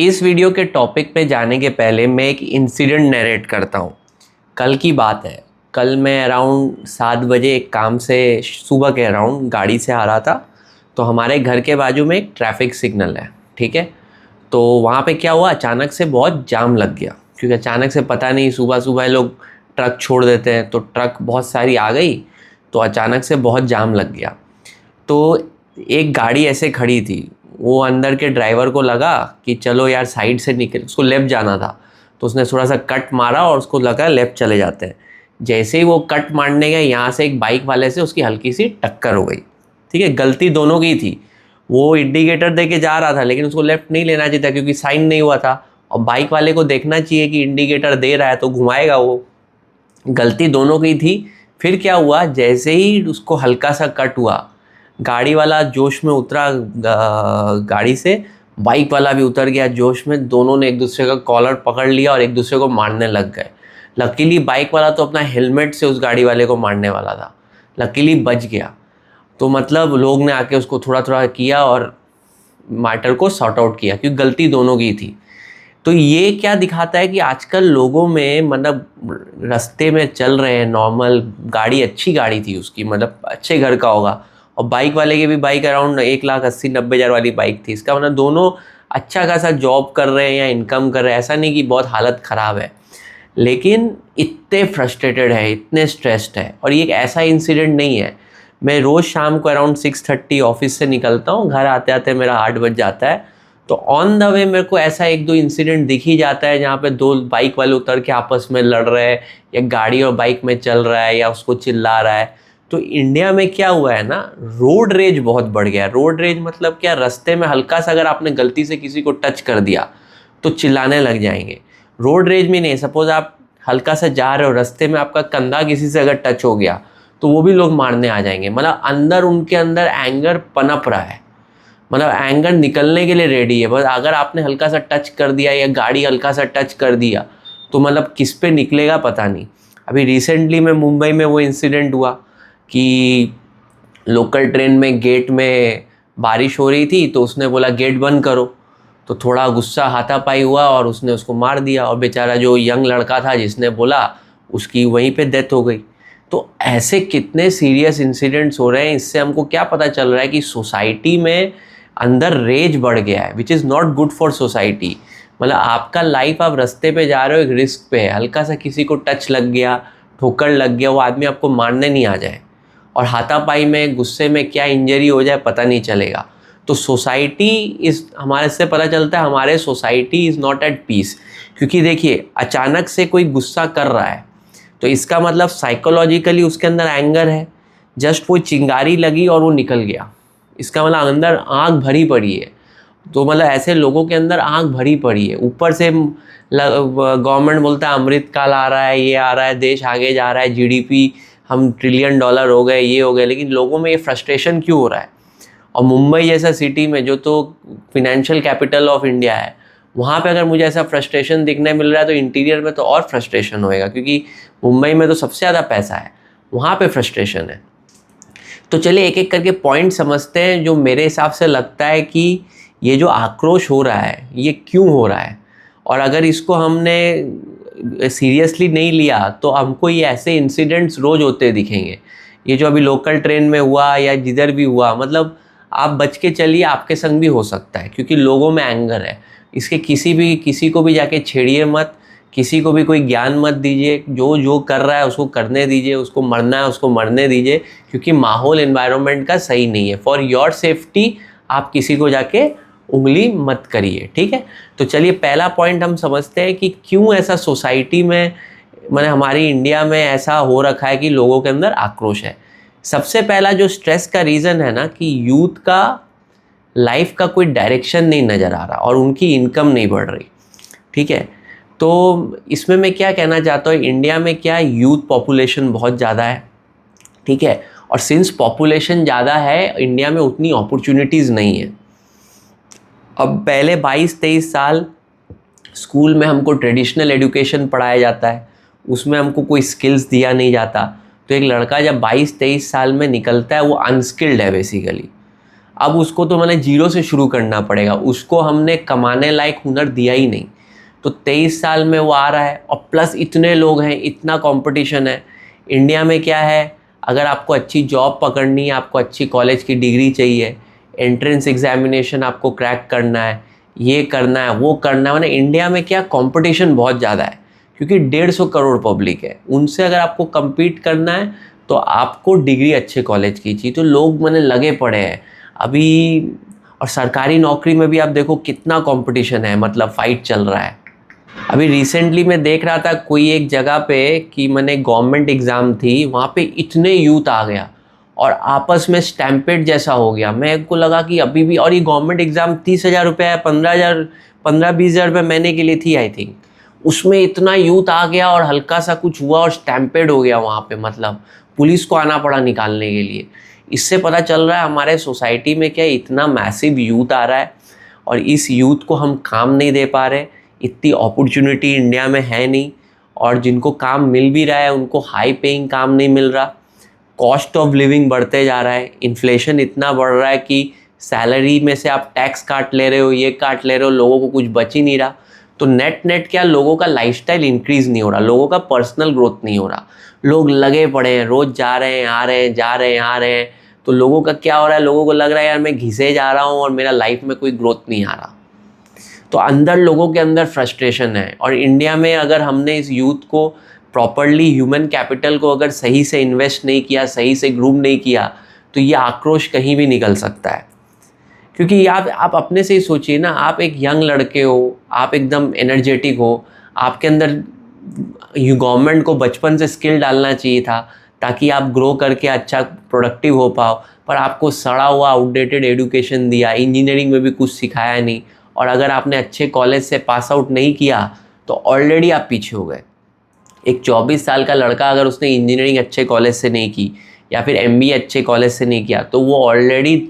इस वीडियो के टॉपिक पे जाने के पहले मैं एक इंसिडेंट नरेट करता हूँ। कल की बात है। कल मैं अराउंड 7 बजे एक काम से सुबह के अराउंड गाड़ी से आ रहा था। तो हमारे घर के बाजू में एक ट्रैफिक सिग्नल है, ठीक है। तो वहाँ पे क्या हुआ, अचानक से बहुत जाम लग गया, क्योंकि अचानक से पता नहीं सुबह सुबह लोग ट्रक छोड़ देते हैं, तो ट्रक बहुत सारी आ गई, तो अचानक से बहुत जाम लग गया। तो एक गाड़ी ऐसे खड़ी थी, वो अंदर के ड्राइवर को लगा कि चलो यार साइड से निकल, उसको लेफ़्ट जाना था, तो उसने थोड़ा सा कट मारा और उसको लगा लेफ़्ट चले जाते हैं। जैसे ही वो कट मारने गए, यहाँ से एक बाइक वाले से उसकी हल्की सी टक्कर हो गई। ठीक है, गलती दोनों की थी। वो इंडिकेटर दे के जा रहा था, लेकिन उसको लेफ़्ट नहीं लेना चाहिए था क्योंकि साइन नहीं हुआ था, और बाइक वाले को देखना चाहिए कि इंडिकेटर दे रहा है तो घुमाएगा वो। गलती दोनों की थी। फिर क्या हुआ, जैसे ही उसको हल्का सा कट हुआ, गाड़ी वाला जोश में उतरा, गाड़ी से बाइक वाला भी उतर गया जोश में। दोनों ने एक दूसरे का कॉलर पकड़ लिया और एक दूसरे को मारने लग गए। लकीली बाइक वाला तो अपना हेलमेट से उस गाड़ी वाले को मारने वाला था, लकीली बच गया। तो मतलब लोग ने आके उसको थोड़ा थोड़ा किया और मैटर को सॉर्ट आउट किया, क्योंकि गलती दोनों की थी। तो ये क्या दिखाता है कि आजकल लोगों में, मतलब रास्ते में चल रहे हैं नॉर्मल, गाड़ी अच्छी गाड़ी थी उसकी, मतलब अच्छे घर का होगा, और बाइक वाले की भी बाइक अराउंड 1,80,90,000 वाली बाइक थी। इसका मतलब दोनों अच्छा खासा जॉब कर रहे हैं या इनकम कर रहे हैं, ऐसा नहीं कि बहुत हालत ख़राब है, लेकिन इतने फ्रस्ट्रेटेड है, इतने स्ट्रेस्ड है। और ये एक ऐसा इंसिडेंट नहीं है। मैं रोज़ शाम को अराउंड 6:30 ऑफिस से निकलता हूँ, घर आते आते मेरा 8 बज जाता है। तो ऑन द वे मेरे को ऐसा एक दो इंसिडेंट दिख ही जाता है जहाँ पे दो बाइक वाले उतर के आपस में लड़ रहे हैं, या गाड़ी और बाइक में चल रहा है, या उसको चिल्ला रहा है। तो इंडिया में क्या हुआ है ना, रोड रेज बहुत बढ़ गया है। रोड रेज मतलब क्या, रास्ते में हल्का सा अगर आपने गलती से किसी को टच कर दिया तो चिल्लाने लग जाएंगे। रोड रेज में नहीं, सपोज आप हल्का सा जा रहे हो, रास्ते में आपका कंधा किसी से अगर टच हो गया तो वो भी लोग मारने आ जाएंगे। मतलब अंदर उनके अंदर एंगर पनप रहा है, मतलब एंगर निकलने के लिए रेडी है। बस अगर आपने हल्का सा टच कर दिया या गाड़ी हल्का सा टच कर दिया तो मतलब किस पे निकलेगा पता नहीं। अभी रिसेंटली में मुंबई में वो इंसिडेंट हुआ कि लोकल ट्रेन में गेट में बारिश हो रही थी, तो उसने बोला गेट बंद करो, तो थोड़ा गुस्सा हाथापाई हुआ और उसने उसको मार दिया, और बेचारा जो यंग लड़का था जिसने बोला, उसकी वहीं पे डेथ हो गई। तो ऐसे कितने सीरियस इंसिडेंट्स हो रहे हैं। इससे हमको क्या पता चल रहा है कि सोसाइटी में अंदर रेज बढ़ गया है, which is not good for society. मतलब आपका लाइफ, आप रास्ते पे जा रहे हो, एक रिस्क पे है, हल्का सा किसी को टच लग गया, ठोकर लग गया, वो आदमी आपको मारने नहीं आ जाए, और हाथापाई में गुस्से में क्या इंजरी हो जाए पता नहीं चलेगा। तो सोसाइटी इस, हमारे से पता चलता है हमारे society is not at peace. क्योंकि देखिए, अचानक से कोई गुस्सा कर रहा है तो इसका मतलब साइकोलॉजिकली उसके अंदर एंगर है। जस्ट वो चिंगारी लगी और वो निकल गया, इसका मतलब अंदर आग भरी पड़ी है। तो मतलब ऐसे लोगों के अंदर आग भरी पड़ी है। ऊपर से गवर्नमेंट बोलता है अमृत काल आ रहा है, ये आ रहा है, देश आगे जा रहा है, जीडीपी हम $1 ट्रिलियन हो गए, ये हो गए, लेकिन लोगों में ये फ्रस्ट्रेशन क्यों हो रहा है। और मुंबई जैसा सिटी में, जो तो फिनेंशियल कैपिटल ऑफ इंडिया है, वहाँ पे अगर मुझे ऐसा फ्रस्ट्रेशन दिखने मिल रहा है तो इंटीरियर में तो और फ्रस्ट्रेशन होएगा, क्योंकि मुंबई में तो सबसे ज़्यादा पैसा है, वहाँ पे फ्रस्ट्रेशन है। तो चलिए एक एक करके पॉइंट समझते हैं जो मेरे हिसाब से लगता है कि ये जो आक्रोश हो रहा है ये क्यों हो रहा है, और अगर इसको हमने सीरियसली नहीं लिया तो हमको ये ऐसे इंसिडेंट्स रोज़ होते दिखेंगे। ये जो अभी लोकल ट्रेन में हुआ या जिधर भी हुआ, मतलब आप बच के चलिए, आपके संग भी हो सकता है, क्योंकि लोगों में एंगर है। इसके किसी को भी जाके छेड़िए मत, किसी को भी कोई ज्ञान मत दीजिए। जो जो कर रहा है उसको करने दीजिए, उसको मरना है उसको मरने दीजिए, क्योंकि माहौल एनवायरनमेंट का सही नहीं है। फॉर योर सेफ्टी आप किसी को जाके उंगली मत करिए, ठीक है। तो चलिए पहला पॉइंट हम समझते हैं कि क्यों ऐसा सोसाइटी में, मैंने हमारी इंडिया में ऐसा हो रखा है कि लोगों के अंदर आक्रोश है। सबसे पहला जो स्ट्रेस का रीज़न है ना, कि यूथ का लाइफ का कोई डायरेक्शन नहीं नज़र आ रहा और उनकी इनकम नहीं बढ़ रही, ठीक है। तो इसमें मैं क्या कहना चाहता हूँ, इंडिया में क्या यूथ पॉपुलेशन बहुत ज़्यादा है, ठीक है, और सिंस पॉपुलेशन ज़्यादा है इंडिया में उतनी अपॉर्चुनिटीज़ नहीं है। अब पहले 22-23 साल स्कूल में हमको ट्रेडिशनल एजुकेशन पढ़ाया जाता है, उसमें हमको कोई स्किल्स दिया नहीं जाता। तो एक लड़का जब 22-23 साल में निकलता है वो अनस्किल्ड है बेसिकली। अब उसको तो मैंने जीरो से शुरू करना पड़ेगा, उसको हमने कमाने लायक हुनर दिया ही नहीं। तो 23 साल में वो आ रहा है, और प्लस इतने लोग हैं, इतना कंपटीशन है। इंडिया में क्या है, अगर आपको अच्छी जॉब पकड़नी है, आपको अच्छी कॉलेज की डिग्री चाहिए, एंट्रेंस एग्जामिनेशन आपको क्रैक करना है, ये करना है, वो करना है, मतलब इंडिया में क्या कंपटीशन बहुत ज़्यादा है, क्योंकि 150 करोड़ पब्लिक है। उनसे अगर आपको compete करना है तो आपको डिग्री अच्छे कॉलेज की चाहिए। तो लोग मैंने लगे पड़े हैं अभी। और सरकारी नौकरी में भी आप देखो कितना कंपटीशन है, मतलब फाइट चल रहा है। अभी रिसेंटली मैं देख रहा था कोई एक जगह पे कि मैंने गवर्नमेंट एग्ज़ाम थी, वहाँ पे इतने यूथ आ गया और आपस में स्टैम्पेड जैसा हो गया। मेरे को लगा कि अभी भी, और ये गवर्नमेंट एग्ज़ाम 30,000 रुपये, 15,000, 15-20,000 रुपये महीने के लिए थी आई थिंक। उसमें इतना यूथ आ गया और हल्का सा कुछ हुआ और स्टैम्पेड हो गया वहाँ पे, मतलब पुलिस को आना पड़ा निकालने के लिए। इससे पता चल रहा है हमारे सोसाइटी में क्या इतना मैसिव यूथ आ रहा है, और इस यूथ को हम काम नहीं दे पा रहे। इतनी अपॉर्चुनिटी इंडिया में है नहीं, और जिनको काम मिल भी रहा है उनको हाई पेइंग काम नहीं मिल रहा। कॉस्ट ऑफ लिविंग बढ़ते जा रहा है, इन्फ्लेशन इतना बढ़ रहा है कि सैलरी में से आप टैक्स काट ले रहे हो, ये काट ले रहे हो, लोगों को कुछ बच ही नहीं रहा। तो नेट क्या, लोगों का लाइफस्टाइल इंक्रीज नहीं हो रहा, लोगों का पर्सनल ग्रोथ नहीं हो रहा। लोग लगे पड़े हैं, रोज जा रहे हैं, आ रहे हैं, जा रहे हैं, आ रहे हैं। तो लोगों का क्या हो रहा है, लोगों को लग रहा है यार मैं घिसे जा रहा हूँ और मेरा लाइफ में कोई ग्रोथ नहीं आ रहा। तो अंदर लोगों के अंदर फ्रस्ट्रेशन है। और इंडिया में अगर हमने इस यूथ को प्रॉपरली, ह्यूमन कैपिटल को अगर सही से इन्वेस्ट नहीं किया, सही से ग्रूम नहीं किया, तो ये आक्रोश कहीं भी निकल सकता है। क्योंकि आप अपने से ही सोचिए ना, आप एक यंग लड़के हो, आप एकदम एनर्जेटिक हो, आपके अंदर गवर्नमेंट को बचपन से स्किल डालना चाहिए था ताकि आप ग्रो करके अच्छा प्रोडक्टिव हो पाओ, पर आपको सड़ा हुआ आउटडेटेड एजुकेशन दिया, इंजीनियरिंग में भी कुछ सिखाया नहीं। और अगर आपने अच्छे कॉलेज से पास आउट नहीं किया तो ऑलरेडी आप पीछे हो गए। एक 24 साल का लड़का अगर उसने इंजीनियरिंग अच्छे कॉलेज से नहीं की या फिर MBA अच्छे कॉलेज से नहीं किया, तो वो ऑलरेडी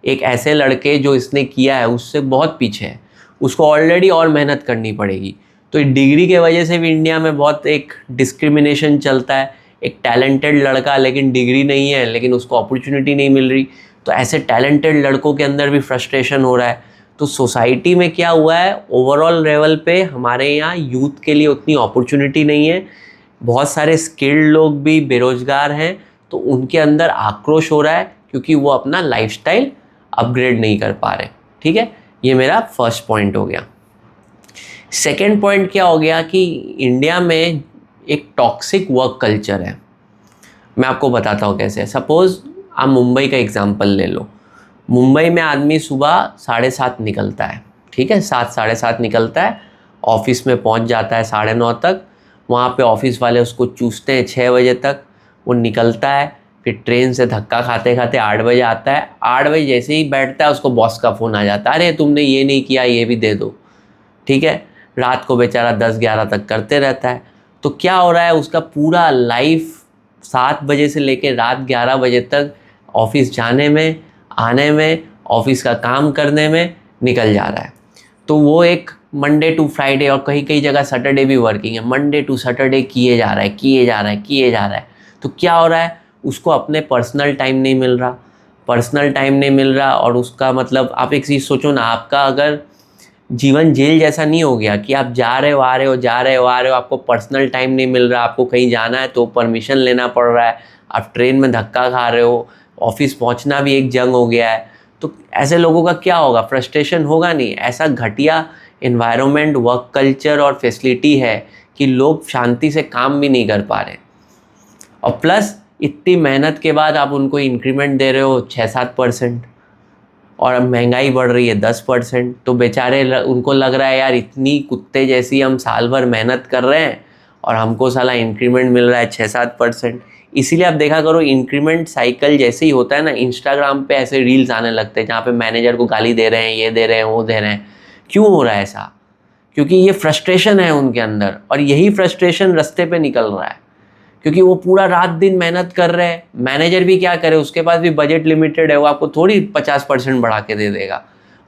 एक ऐसे लड़के जो इसने किया है उससे बहुत पीछे है, उसको ऑलरेडी और मेहनत करनी पड़ेगी। तो डिग्री के वजह से भी इंडिया में बहुत एक डिस्क्रिमिनेशन चलता है। एक टैलेंटेड लड़का लेकिन डिग्री नहीं है, लेकिन उसको अपॉर्चुनिटी नहीं मिल रही, तो ऐसे टैलेंटेड लड़कों के अंदर भी फ्रस्ट्रेशन हो रहा है। तो सोसाइटी में क्या हुआ है, ओवरऑल लेवल पे हमारे यहाँ यूथ के लिए उतनी अपॉर्चुनिटी नहीं है। बहुत सारे स्किल्ड लोग भी बेरोजगार हैं, तो उनके अंदर आक्रोश हो रहा है क्योंकि वो अपना लाइफस्टाइल अपग्रेड नहीं कर पा रहे। ठीक है, ये मेरा फर्स्ट पॉइंट हो गया। सेकेंड पॉइंट क्या हो गया कि इंडिया में एक टॉक्सिक वर्क कल्चर है। मैं आपको बताता हूँ कैसे। सपोज़ आप मुंबई का एग्जांपल ले लो। मुंबई में आदमी सुबह 7:30 निकलता है, ठीक है, 7, 7:30 निकलता है, ऑफिस में पहुंच जाता है 9:30 तक। वहाँ पे ऑफिस वाले उसको चूसते हैं 6 बजे तक। वो निकलता है, फिर ट्रेन से धक्का खाते खाते 8 बजे आता है। 8 बजे जैसे ही बैठता है उसको बॉस का फ़ोन आ जाता है, अरे तुमने ये नहीं किया, ये भी दे दो। ठीक है, रात को बेचारा 10-11 तक करते रहता है। तो क्या हो रहा है, उसका पूरा लाइफ 7 बजे से लेकर रात 11 बजे तक ऑफिस जाने में, आने में, ऑफिस का काम करने में निकल जा रहा है। तो वो एक मंडे टू फ्राइडे, और कहीं कहीं जगह सैटरडे भी वर्किंग है, मंडे टू सैटरडे किए जा रहा है, किए जा रहा है, किए जा रहा है। तो क्या हो रहा है, उसको अपने पर्सनल टाइम नहीं मिल रहा, पर्सनल टाइम नहीं मिल रहा। और उसका मतलब आप एक चीज़ सोचो ना, आपका अगर जीवन जेल जैसा नहीं हो गया कि आप जा रहे हो, आ रहे हो, जा रहे हो, आ रहे हो, आपको पर्सनल टाइम नहीं मिल रहा, आपको कहीं जाना है तो परमिशन लेना पड़ रहा है, आप ट्रेन में धक्का खा रहे हो, ऑफिस पहुंचना भी एक जंग हो गया है। तो ऐसे लोगों का क्या होगा, फ्रस्ट्रेशन होगा नहीं। ऐसा घटिया एनवायरनमेंट, वर्क कल्चर और फैसिलिटी है कि लोग शांति से काम भी नहीं कर पा रहे। और प्लस इतनी मेहनत के बाद आप उनको इंक्रीमेंट दे रहे हो 6-7%, और अब महंगाई बढ़ रही है 10%। तो बेचारे उनको लग रहा है यार इतनी कुत्ते जैसी हम साल भर मेहनत कर रहे हैं और हमको साला इंक्रीमेंट मिल रहा है 6-7%। इसीलिए आप देखा करो, इंक्रीमेंट साइकिल जैसे ही होता है ना, इंस्टाग्राम पे ऐसे रील्स आने लगते हैं जहाँ पे मैनेजर को गाली दे रहे हैं, ये दे रहे हैं, वो दे रहे हैं। क्यों हो रहा है ऐसा? क्योंकि ये फ्रस्ट्रेशन है उनके अंदर, और यही फ्रस्ट्रेशन रास्ते पे निकल रहा है क्योंकि वो पूरा रात दिन मेहनत कर रहे हैं। मैनेजर भी क्या करे, उसके पास भी बजट लिमिटेड है, वो आपको थोड़ी 50% बढ़ा के दे देगा।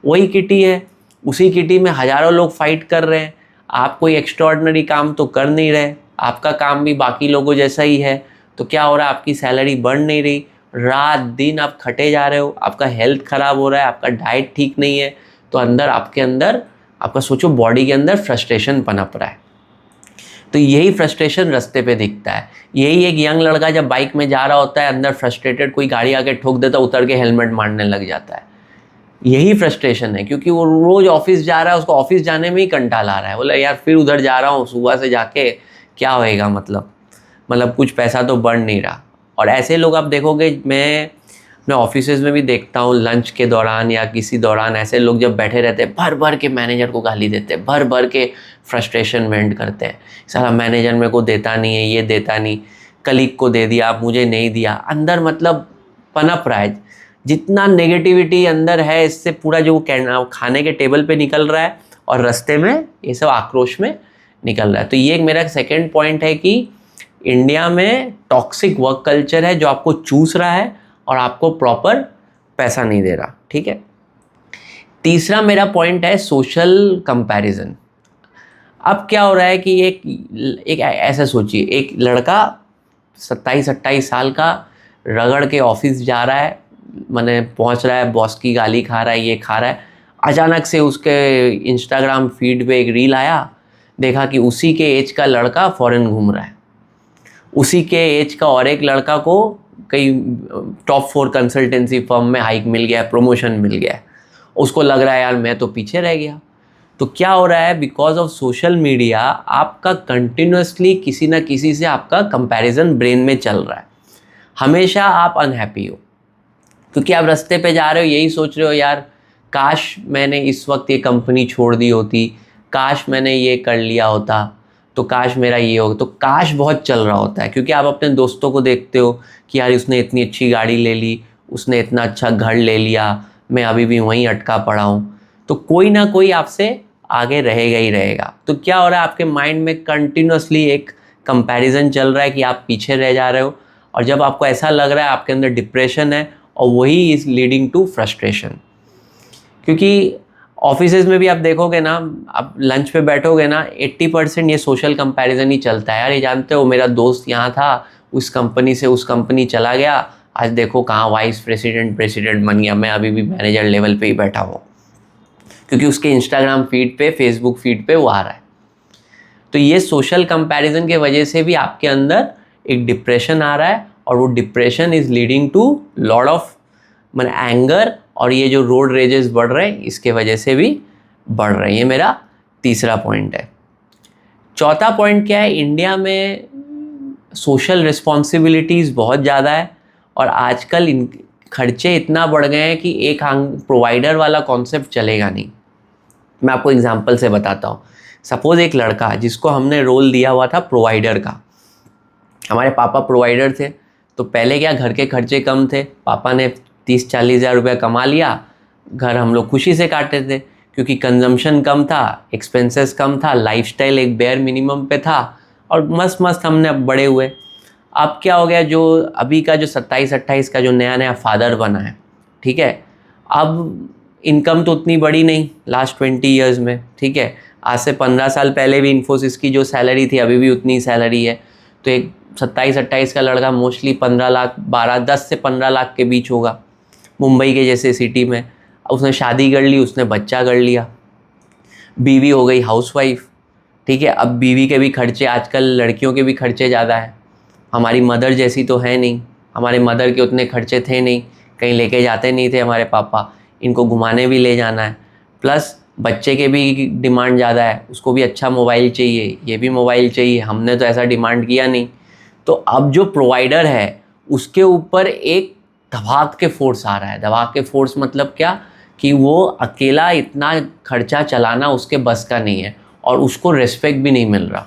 वही किटी है, उसी किटी में हज़ारों लोग फाइट कर रहे हैं। आप कोई एक्स्ट्राऑर्डिनरी काम तो कर नहीं रहे, आपका काम भी बाकी लोगों जैसा ही है। तो क्या हो रहा है, आपकी सैलरी बढ़ नहीं रही, रात दिन आप खटे जा रहे हो, आपका हेल्थ ख़राब हो रहा है, आपका डाइट ठीक नहीं है, तो अंदर आपके अंदर आपका सोचो बॉडी के अंदर फ्रस्ट्रेशन पनप रहा है। तो यही फ्रस्ट्रेशन रास्ते पे दिखता है। यही एक यंग लड़का जब बाइक में जा रहा होता है, अंदर फ्रस्ट्रेटेड, कोई गाड़ी आके ठोक देता, उतर के हेलमेट मारने लग जाता है। यही फ्रस्ट्रेशन है, क्योंकि वो रोज ऑफिस जा रहा है, उसको ऑफिस जाने में ही कंटाल आ रहा है। बोला यार फिर उधर जा रहा हूँ, सुबह से जाके क्या होएगा, मतलब कुछ पैसा तो बढ़ नहीं रहा। और ऐसे लोग आप देखोगे, मैं अपने ऑफिसेज में भी देखता हूँ, लंच के दौरान या किसी दौरान ऐसे लोग जब बैठे रहते हैं, भर भर के मैनेजर को गाली देते हैं, भर भर के फ्रस्ट्रेशन वेंट करते हैं। सारा मैनेजर मेरे को देता नहीं है, ये देता नहीं, कलीग को दे दिया, मुझे नहीं दिया। अंदर मतलब पनप रहा है, जितना नेगेटिविटी अंदर है, इससे पूरा जो खाने के टेबल पे निकल रहा है और रास्ते में ये सब आक्रोश में निकल रहा है। तो ये एक मेरा सेकंड पॉइंट है कि इंडिया में टॉक्सिक वर्क कल्चर है, जो आपको चूस रहा है और आपको प्रॉपर पैसा नहीं दे रहा। ठीक है, तीसरा मेरा पॉइंट है सोशल कंपैरिजन। अब क्या हो रहा है कि एक ऐसा सोचिए, एक लड़का 27-28 साल का रगड़ के ऑफिस जा रहा है, मैंने पहुंच रहा है, बॉस की गाली खा रहा है, ये खा रहा है। अचानक से उसके इंस्टाग्राम फीड पे एक रील आया, देखा कि उसी के एज का लड़का फॉरेन घूम रहा है, उसी के एज का और एक लड़का को कई टॉप 4 कंसल्टेंसी फर्म में हाइक मिल गया है, प्रमोशन मिल गया है। उसको लग रहा है यार मैं तो पीछे रह गया। तो क्या हो रहा है, बिकॉज ऑफ सोशल मीडिया आपका कंटिन्यूसली किसी ना किसी से आपका कंपैरिजन ब्रेन में चल रहा है। हमेशा आप अनहैप्पी हो, क्योंकि आप रास्ते पे जा रहे हो, यही सोच रहे हो यार काश मैंने इस वक्त ये कंपनी छोड़ दी होती, काश मैंने ये कर लिया होता, तो काश मेरा ये हो। तो काश बहुत चल रहा होता है, क्योंकि आप अपने दोस्तों को देखते हो कि यार उसने इतनी अच्छी गाड़ी ले ली, उसने इतना अच्छा घर ले लिया, मैं अभी भी वहीं अटका पड़ा हूँ। तो कोई ना कोई आपसे आगे रहेगा ही रहेगा। तो क्या हो रहा है, आपके माइंड में कंटिन्यूसली एक कंपैरिजन चल रहा है कि आप पीछे रह जा रहे हो। और जब आपको ऐसा लग रहा है आपके अंदर डिप्रेशन है, और वही इज़ लीडिंग टू फ्रस्ट्रेशन। क्योंकि ऑफिसेज में भी आप देखोगे ना, आप लंच पे बैठोगे ना, 80% ये सोशल कंपैरिजन ही चलता है। यार ये जानते हो मेरा दोस्त यहाँ था, उस कंपनी से उस कंपनी चला गया, आज देखो कहाँ वाइस प्रेसिडेंट बन गया, मैं अभी भी मैनेजर लेवल पे ही बैठा हूँ, क्योंकि उसके इंस्टाग्राम फीड पे, फेसबुक फीड पे वो आ रहा है। तो ये सोशल कंपैरिजन के वजह से भी आपके अंदर एक डिप्रेशन आ रहा है, और वो depression is leading to lot of anger, और ये जो रोड रेजेस बढ़ रहे हैं इसके वजह से भी बढ़ रहे हैं। ये मेरा तीसरा पॉइंट है। चौथा पॉइंट क्या है, इंडिया में सोशल रिस्पॉन्सिबिलिटीज़ बहुत ज़्यादा है, और आजकल इन खर्चे इतना बढ़ गए हैं कि एक प्रोवाइडर वाला कॉन्सेप्ट चलेगा नहीं। मैं आपको एग्जांपल से बताता हूँ। सपोज़ एक लड़का जिसको हमने रोल दिया हुआ था प्रोवाइडर का, हमारे पापा प्रोवाइडर थे, तो पहले क्या घर के खर्चे कम थे, पापा ने 30-40 हज़ार रुपया कमा लिया, घर हम लोग खुशी से काटते थे, क्योंकि कंजम्पशन कम था, एक्सपेंसेस कम था, लाइफस्टाइल एक बेयर मिनिमम पे था, और मस्त मस्त हमने अब बड़े हुए। अब क्या हो गया, जो अभी का जो 27-28 का जो नया नया फादर बना है, ठीक है, अब इनकम तो उतनी बड़ी नहीं लास्ट 20 ईयर्स में, ठीक है। आज से 15 साल पहले भी इन्फोसिस की जो सैलरी थी अभी भी उतनी सैलरी है। तो एक 27-28 का लड़का मोस्टली 15 लाख 10 से 15 लाख के बीच होगा, मुंबई के जैसे सिटी में। उसने शादी कर ली, उसने बच्चा कर लिया, बीवी हो गई हाउसवाइफ, ठीक है। अब बीवी के भी खर्चे, आजकल लड़कियों के भी खर्चे ज़्यादा हैं। हमारी मदर जैसी तो है नहीं, हमारे मदर के उतने खर्चे थे नहीं, कहीं लेके जाते नहीं थे हमारे पापा, इनको घुमाने भी ले जाना है, प्लस बच्चे के भी डिमांड ज़्यादा है, उसको भी अच्छा मोबाइल चाहिए, ये भी मोबाइल चाहिए, हमने तो ऐसा डिमांड किया नहीं। तो अब जो प्रोवाइडर है उसके ऊपर एक दबाव के फोर्स आ रहा है। दबाव के फोर्स मतलब क्या, कि वो अकेला इतना खर्चा चलाना उसके बस का नहीं है, और उसको रिस्पेक्ट भी नहीं मिल रहा।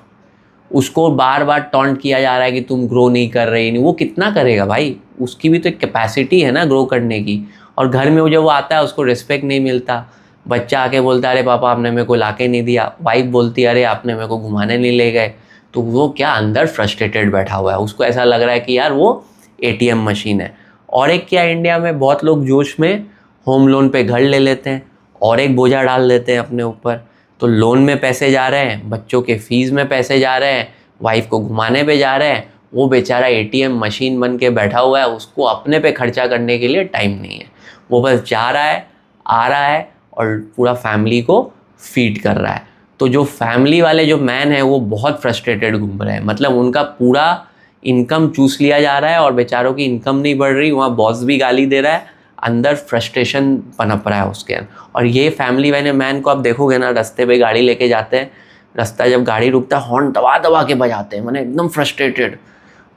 उसको बार बार टॉन्ट किया जा रहा है कि तुम ग्रो नहीं कर रही, नहीं, वो कितना करेगा भाई, उसकी भी तो एक कैपेसिटी है ना ग्रो करने की। और घर में जब वो आता है उसको रिस्पेक्ट नहीं मिलता, बच्चा आके बोलता है अरे पापा आपने मेरे को लाके नहीं दिया, वाइफ बोलती है अरे आपने मेरे को घुमाने नहीं ले गए। तो वो क्या अंदर फ्रस्ट्रेटेड बैठा हुआ है, उसको ऐसा लग रहा है कि यार वो ATM मशीन है। और एक क्या, इंडिया में बहुत लोग जोश में होम लोन पे घर ले लेते हैं और एक बोझा डाल देते हैं अपने ऊपर। तो लोन में पैसे जा रहे हैं, बच्चों के फीस में पैसे जा रहे हैं, वाइफ को घुमाने पे जा रहे हैं, वो बेचारा एटीएम मशीन बन के बैठा हुआ है, उसको अपने पे खर्चा करने के लिए टाइम नहीं है। वो बस जा रहा है, आ रहा है और पूरा फैमिली को फीड कर रहा है। तो जो फैमिली वाले जो मैन है वो बहुत फ्रस्ट्रेटेड घूम रहे हैं, मतलब उनका पूरा इनकम चूस लिया जा रहा है और बेचारों की इनकम नहीं बढ़ रही, वहाँ बॉस भी गाली दे रहा है, अंदर फ्रस्ट्रेशन पनप रहा है उसके अंदर। और ये फैमिली वाले मैन को आप देखोगे ना, रास्ते पे गाड़ी लेके जाते हैं, रास्ता जब गाड़ी रुकता है हॉर्न दबा दबा के बजाते हैं, मैंने एकदम फ्रस्ट्रेटेड,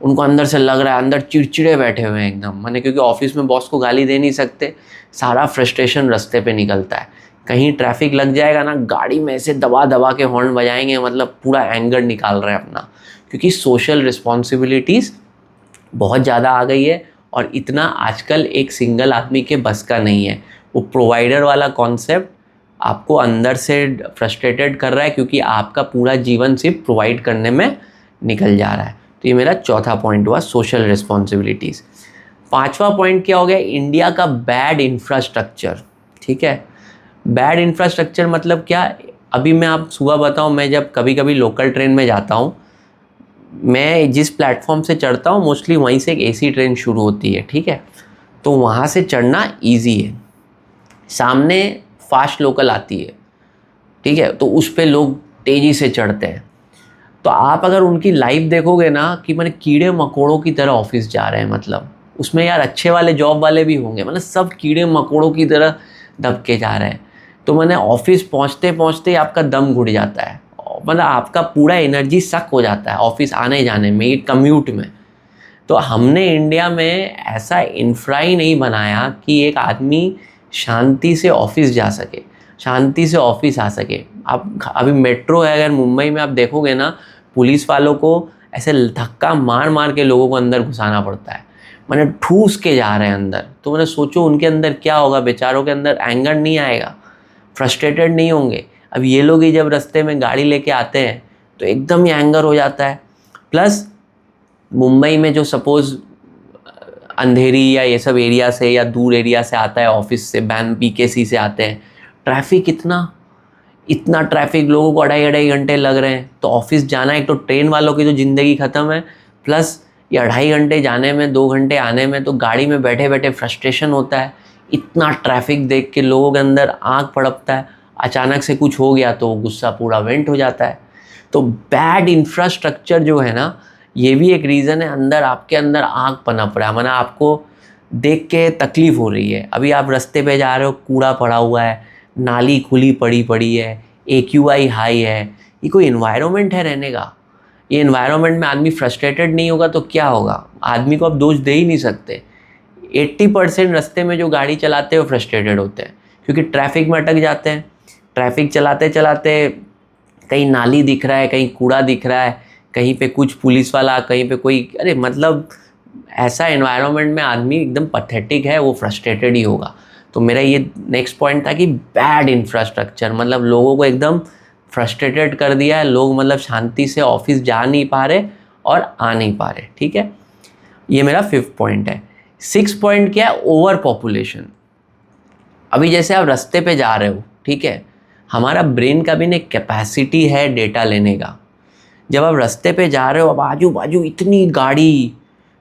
उनको अंदर से लग रहा है, अंदर चिड़चिड़े बैठे हुए हैं एकदम, मैंने क्योंकि ऑफिस में बॉस को गाली दे नहीं सकते, सारा फ्रस्ट्रेशन रास्ते पे निकलता है। कहीं ट्रैफिक लग जाएगा ना, गाड़ी में ऐसे दबा दबा के हॉर्न बजाएंगे, मतलब पूरा एंगर निकाल रहे हैं अपना, क्योंकि सोशल रिस्पॉन्सिबिलिटीज़ बहुत ज़्यादा आ गई है और इतना आजकल एक सिंगल आदमी के बस का नहीं है। वो प्रोवाइडर वाला कॉन्सेप्ट आपको अंदर से फ्रस्ट्रेटेड कर रहा है, क्योंकि आपका पूरा जीवन सिर्फ प्रोवाइड करने में निकल जा रहा है। तो ये मेरा चौथा पॉइंट हुआ, सोशल रिस्पॉन्सिबिलिटीज़। पांचवा पॉइंट क्या हो गया, इंडिया का बैड इंफ्रास्ट्रक्चर। ठीक है, बैड इंफ्रास्ट्रक्चर मतलब क्या, अभी मैं आप सुबह बताऊँ, मैं जब कभी कभी लोकल ट्रेन में जाता हूँ, मैं जिस प्लेटफॉर्म से चढ़ता हूँ मोस्टली वहीं से एक एसी ट्रेन शुरू होती है। ठीक है, तो वहाँ से चढ़ना ईजी है, सामने फास्ट लोकल आती है, ठीक है, तो उस पर लोग तेज़ी से चढ़ते हैं। तो आप अगर उनकी लाइफ देखोगे ना, कि मैंने कीड़े मकोड़ों की तरह ऑफिस जा रहे हैं, मतलब उसमें यार अच्छे वाले जॉब वाले भी होंगे, मतलब सब कीड़े मकोड़ों की तरह दब के जा रहे हैं। तो मैंने ऑफिस पहुंचते पहुंचते आपका दम घुट जाता है, मतलब आपका पूरा एनर्जी सक हो जाता है ऑफिस आने जाने में, ये कम्यूट में। तो हमने इंडिया में ऐसा इंफ्रा ही नहीं बनाया कि एक आदमी शांति से ऑफिस जा सके, शांति से ऑफिस आ सके। आप अभी मेट्रो है, अगर मुंबई में आप देखोगे ना, पुलिस वालों को ऐसे धक्का मार मार के लोगों को अंदर घुसाना पड़ता है, मैंने ठूस के जा रहे हैं अंदर। तो मैंने सोचो उनके अंदर क्या होगा, बेचारों के अंदर एंगर नहीं आएगा, फ्रस्ट्रेटेड नहीं होंगे। अब ये लोग ही जब रास्ते में गाड़ी लेके आते हैं तो एकदम ही एंगर हो जाता है। प्लस मुंबई में जो सपोज़ अंधेरी या ये सब एरिया से या दूर एरिया से आता है, ऑफिस से बीकेसी से आते हैं, ट्रैफिक इतना ट्रैफिक, लोगों को 2.5 घंटे लग रहे हैं। तो ऑफिस जाना, एक तो ट्रेन वालों की तो ज़िंदगी ख़त्म है, प्लस ये 2.5 घंटे जाने में, 2 घंटे आने में, तो गाड़ी में बैठे बैठे फ्रस्ट्रेशन होता है। इतना ट्रैफिक देख के लोगों के अंदर आग पड़कता है, अचानक से कुछ हो गया तो गुस्सा पूरा वेंट हो जाता है। तो बैड इंफ्रास्ट्रक्चर जो है ना, ये भी एक रीज़न है, अंदर आपके अंदर आग पनप रहा है, माना आपको देख के तकलीफ़ हो रही है। अभी आप रास्ते पे जा रहे हो, कूड़ा पड़ा हुआ है, नाली खुली पड़ी पड़ी है, AQI हाई है, ये कोई इन्वायरमेंट है रहने का? ये इन्वायरमेंट में आदमी फ्रस्ट्रेटेड नहीं होगा तो क्या होगा? आदमी को आप दोष दे ही नहीं सकते। 80% रास्ते में जो गाड़ी चलाते हैं वो फ्रस्ट्रेटेड होते हैं, क्योंकि ट्रैफिक में अटक जाते हैं। ट्रैफिक चलाते चलाते कहीं नाली दिख रहा है, कहीं कूड़ा दिख रहा है, कहीं पे कुछ पुलिस वाला, कहीं पे कोई, अरे मतलब ऐसा एनवायरनमेंट में आदमी एकदम पैथेटिक है, वो फ्रस्ट्रेटेड ही होगा। तो मेरा ये नेक्स्ट पॉइंट था कि बैड इंफ्रास्ट्रक्चर मतलब लोगों को एकदम फ्रस्ट्रेटेड कर दिया है, लोग मतलब शांति से ऑफिस जा नहीं पा रहे और आ नहीं पा रहे। ठीक है, ये मेरा 5th पॉइंट है। 6th पॉइंट क्या है, ओवर पॉपुलेशन। अभी जैसे आप रास्ते पे जा रहे हो, ठीक है, हमारा ब्रेन का भी एक कैपेसिटी है डेटा लेने का। जब आप रास्ते पे जा रहे हो, अब आजू बाजू इतनी गाड़ी,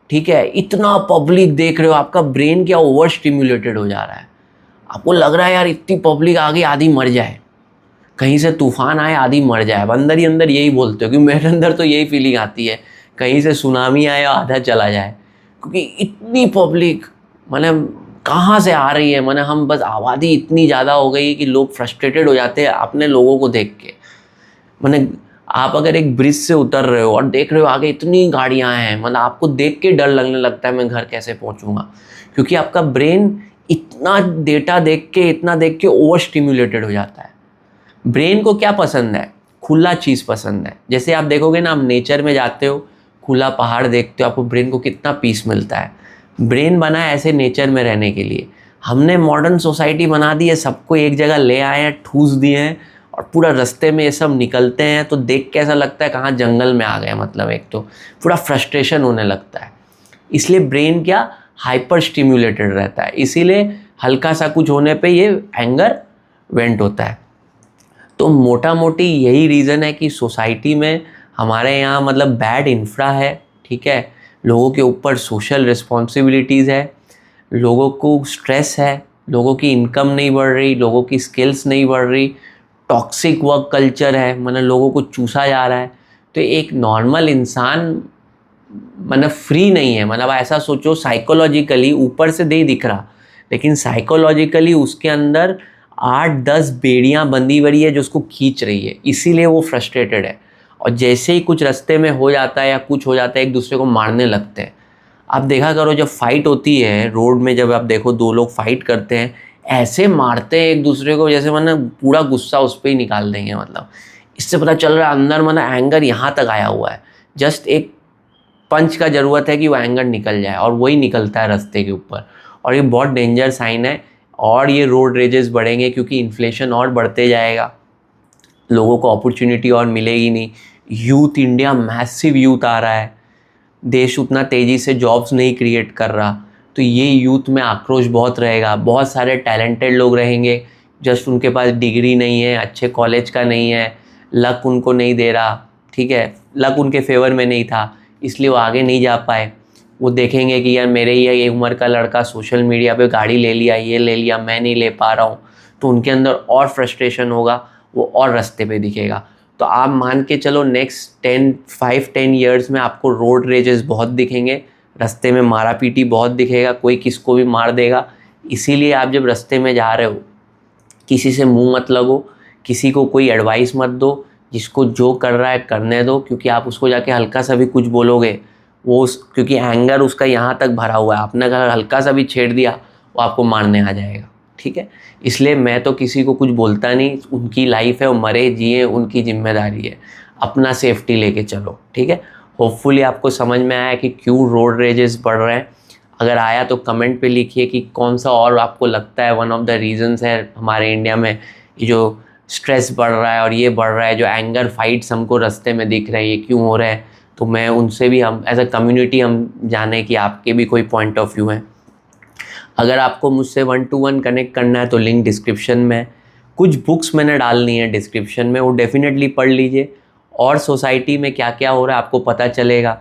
ठीक है, इतना पब्लिक देख रहे हो, आपका ब्रेन क्या ओवर स्टिम्युलेटेड हो जा रहा है। आपको लग रहा है यार इतनी पब्लिक आ गई, आधी मर जाए, कहीं से तूफान आए, आधी मर जाए। अंदर ही अंदर यही बोलते हो, क्योंकि मेरे अंदर तो यही फीलिंग आती है, कहीं से सुनामी आए और आधा चला जाए, क्योंकि इतनी पब्लिक मतलब कहाँ से आ रही है। मैंने हम बस आबादी इतनी ज़्यादा हो गई कि लोग फ्रस्ट्रेटेड हो जाते हैं अपने लोगों को देख के। मैंने आप अगर एक ब्रिज से उतर रहे हो और देख रहे हो आगे इतनी गाड़ियाँ हैं, मतलब आपको देख के डर लगने लगता है मैं घर कैसे पहुँचूँगा, क्योंकि आपका ब्रेन इतना डेटा देख के ओवर स्टिम्युलेटेड हो जाता है। ब्रेन को क्या पसंद है, खुला चीज़ पसंद है। जैसे आप देखोगे ना, आप नेचर में जाते हो, खुला पहाड़ देखते हो, आपको ब्रेन को कितना पीस मिलता है। ब्रेन बना है ऐसे नेचर में रहने के लिए। हमने मॉडर्न सोसाइटी बना दी है, सबको एक जगह ले आए हैं, ठूस दिए हैं, और पूरा रास्ते में ये सब निकलते हैं तो देख के ऐसा लगता है कहाँ जंगल में आ गए। मतलब एक तो पूरा फ्रस्ट्रेशन होने लगता है। इसलिए ब्रेन क्या हाइपर स्टिम्युलेटेड रहता है, इसीलिए हल्का सा कुछ होने पे ये एंगर वेंट होता है। तो मोटा मोटी यही रीज़न है कि सोसाइटी में हमारे यहाँ मतलब बैड इंफ्रा है, ठीक है, लोगों के ऊपर सोशल रिस्पॉन्सिबिलिटीज़ है, लोगों को स्ट्रेस है, लोगों की इनकम नहीं बढ़ रही, लोगों की स्किल्स नहीं बढ़ रही, टॉक्सिक वर्क कल्चर है, मतलब लोगों को चूसा जा रहा है। तो एक नॉर्मल इंसान मतलब फ्री नहीं है, मतलब ऐसा सोचो साइकोलॉजिकली ऊपर से नहीं दिख रहा, लेकिन साइकोलॉजिकली उसके अंदर 8-10 बेड़ियां बंधी हुई है जो उसको खींच रही है, इसीलिए वो फ्रस्ट्रेटेड है। और जैसे ही कुछ रास्ते में हो जाता है या कुछ हो जाता है, एक दूसरे को मारने लगते हैं। आप देखा करो जब फाइट होती है रोड में, जब आप देखो दो लोग फाइट करते हैं, ऐसे मारते हैं एक दूसरे को जैसे मतलब पूरा गुस्सा उस पर ही निकाल देंगे। मतलब इससे पता चल रहा है अंदर मतलब एंगर यहाँ तक आया हुआ है। जस्ट एक पंच का ज़रूरत है कि वो एंगर निकल जाए, और वही निकलता है रास्ते के ऊपर। और ये बहुत डेंजर साइन है। और ये रोड रेजेस बढ़ेंगे क्योंकि इन्फ्लेशन और बढ़ते जाएगा, लोगों को अपॉर्चुनिटी और मिलेगी नहीं। यूथ इंडिया मैसिव यूथ आ रहा है, देश उतना तेज़ी से जॉब्स नहीं क्रिएट कर रहा, तो ये यूथ में आक्रोश बहुत रहेगा। बहुत सारे टैलेंटेड लोग रहेंगे, जस्ट उनके पास डिग्री नहीं है, अच्छे कॉलेज का नहीं है, लक उनको नहीं दे रहा, ठीक है, लक उनके फेवर में नहीं था, इसलिए वो आगे नहीं जा पाए। वो देखेंगे कि यार मेरे ही ये उम्र का लड़का सोशल मीडिया पे गाड़ी ले लिया, ये ले लिया, मैं नहीं ले पा रहा हूँ, तो उनके अंदर और फ्रस्ट्रेशन होगा, वो और रास्ते पे दिखेगा। तो आप मान के चलो नेक्स्ट 5-10 ईयर्स में आपको रोड रेजेस बहुत दिखेंगे, रास्ते में मारा पीटी बहुत दिखेगा, कोई किसको भी मार देगा। इसीलिए आप जब रास्ते में जा रहे हो, किसी से मुंह मत लगो, किसी को कोई एडवाइस मत दो, जिसको जो कर रहा है करने दो, क्योंकि आप उसको जाके हल्का सा भी कुछ बोलोगे, क्योंकि एंगर उसका यहाँ तक भरा हुआ है, आपने अगर हल्का सा भी छेड़ दिया वो आपको मारने आ जाएगा, ठीक है। इसलिए मैं तो किसी को कुछ बोलता नहीं, उनकी लाइफ है, वो मरे जिए उनकी जिम्मेदारी है, अपना सेफ्टी लेके चलो, ठीक है। होपफुली आपको समझ में आया कि क्यों रोड रेजेस बढ़ रहे हैं। अगर आया तो कमेंट पे लिखिए कि कौन सा और आपको लगता है वन ऑफ द रीजंस है हमारे इंडिया में ये जो स्ट्रेस बढ़ रहा है और ये बढ़ रहा है, जो एंगर फाइट्स हमको रास्ते में दिख रहे हैं, ये क्यों हो रहे हैं। तो मैं उनसे भी, हम एज अ कम्युनिटी हम जाने कि आपके भी कोई पॉइंट ऑफ व्यू हैं। अगर आपको मुझसे 1-to-1 कनेक्ट करना है तो लिंक डिस्क्रिप्शन में है। कुछ बुक्स मैंने डालनी है डिस्क्रिप्शन में, वो डेफिनेटली पढ़ लीजिए, और सोसाइटी में क्या क्या हो रहा है आपको पता चलेगा।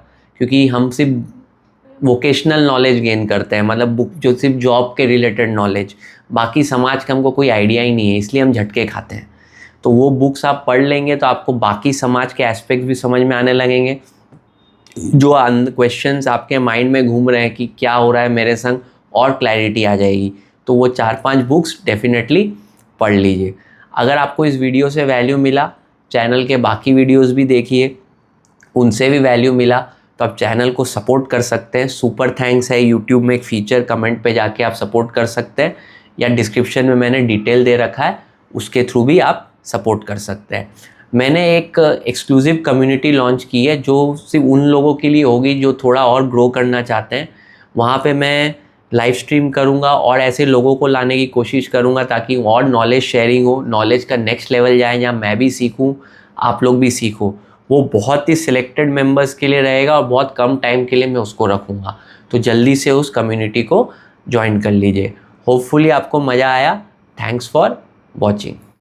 क्योंकि हम सिर्फ वोकेशनल नॉलेज गेन करते हैं, मतलब बुक जो सिर्फ जॉब के रिलेटेड नॉलेज, बाकी समाज का हमको कोई आइडिया ही नहीं है, इसलिए हम झटके खाते हैं। तो वो बुक्स आप पढ़ लेंगे तो आपको बाकी समाज के एस्पेक्ट्स भी समझ में आने लगेंगे। जो क्वेश्चंस आपके माइंड में घूम रहे हैं कि क्या हो रहा है मेरे संग, और क्लैरिटी आ जाएगी। तो वो 4-5 बुक्स डेफिनेटली पढ़ लीजिए। अगर आपको इस वीडियो से वैल्यू मिला, चैनल के बाकी वीडियोस भी देखिए, उनसे भी वैल्यू मिला तो आप चैनल को सपोर्ट कर सकते हैं। सुपर थैंक्स है यूट्यूब में एक फीचर, कमेंट पे जाके आप सपोर्ट कर सकते हैं, या डिस्क्रिप्शन में मैंने डिटेल दे रखा है, उसके थ्रू भी आप सपोर्ट कर सकते हैं। मैंने एक एक्सक्लूसिव कम्युनिटी लॉन्च की है जो सिर्फ उन लोगों के लिए होगी जो थोड़ा और ग्रो करना चाहते हैं। वहाँ पे मैं लाइव स्ट्रीम करूँगा और ऐसे लोगों को लाने की कोशिश करूँगा ताकि और नॉलेज शेयरिंग हो, नॉलेज का नेक्स्ट लेवल जाए, जहाँ मैं भी सीखूँ, आप लोग भी सीखो। वो बहुत ही सिलेक्टेड मेंबर्स के लिए रहेगा और बहुत कम टाइम के लिए मैं उसको रखूँगा। तो जल्दी से उस कम्युनिटी को ज्वाइन कर लीजिए। होपफुली आपको मज़ा आया। Thanks for watching.